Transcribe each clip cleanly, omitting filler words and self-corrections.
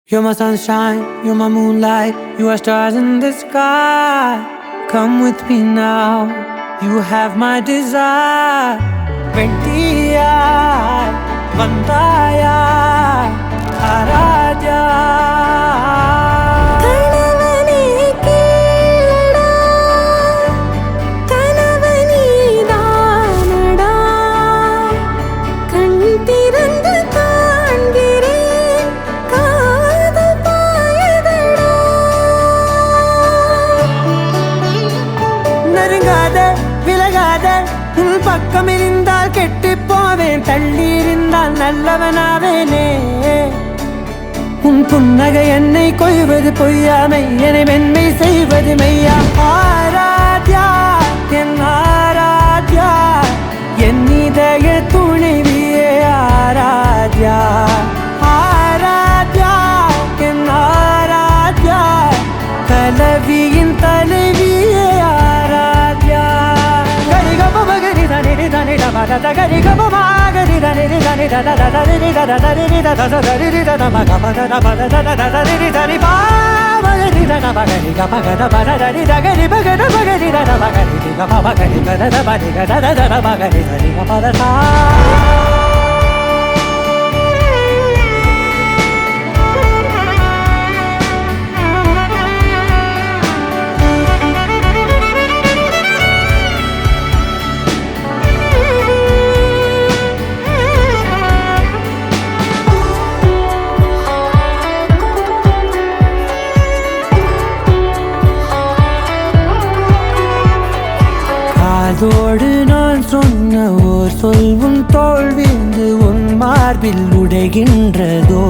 You're my sunshine, you're my moonlight, you are stars in the sky. Come with me now, you have my desire. Ventia, Vandaya, Araja. உன் பக்கம் இருந்தால் கெட்டு போவேன், தள்ளி இருந்தால் நல்லவனாவேனே. உன் புன்னகை என்னை கொய்வது பொய்யாமை, என்னை மென்மை செய்வது மெய்யா. ஆராத்யா என் ஆராத்யா, என் இதய துணைவியே ஆராத்யா. ஆராத்யா என் Aradhya, கலவியின் தலைவியே Aradhya. Gari ga ma gari da ni da ni da da da da ni da da da ni da da da da ni da da ma ga ma da da ba da da da da ni da ni ba ma gari da na ba gari ga ma ga da ba da da ni da gari ba ga da ba gari da da ba gari ga ma ba gari ga da da ba ni ga da da da ba gari da ni ga ma da sa. அதோடு நான் சொன்ன ஓர் சொல் உன் தோள் வீழ்ந்து உன் மார்பில் உடைகின்றதோ.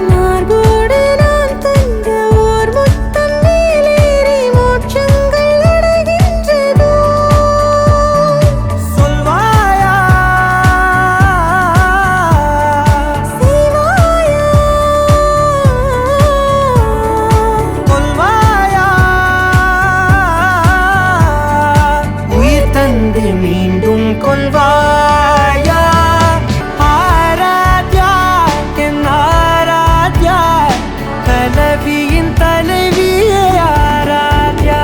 மார்போடு நான் தந்த ஓர் முத்தம் மேலேறி மோட்சங்கள் அடைகின்றதோ. சொல்வாயா செய்வாயா கொல்வாயா, தந்து மீண்டும் கொள்வாயா. ஆராத்யா என் ஆராத்யா, கலவியின் தலைவியே ஆராத்யா.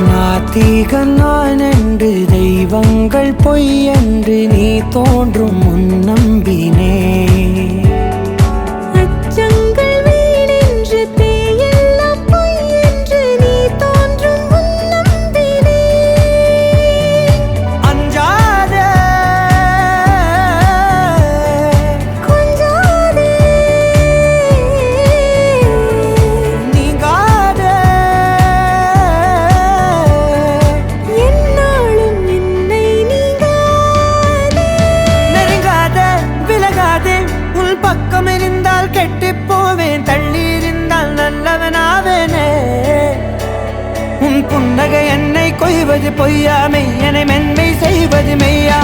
நாத்திகன் நான் என்று தெய்வங்கள் பொய் என்று நீ தோன்றும் முன் நம்பினே. அச்சங்கள் வீணென்று தேயெல்லாம் பொய் என்று நீ தோன்றும் முன் நம்பினே. அஞ்சாதே கொஞ்சாதே நீங்காதே, பக்கம் இருந்தால் கெட்டு போவேன், தள்ளி இருந்தால் நல்லவனாவேனே. உன் புன்னகை என்னை கொய்வது பொய்யாமை, என்னை மென்மை செய்வது மெய்யா.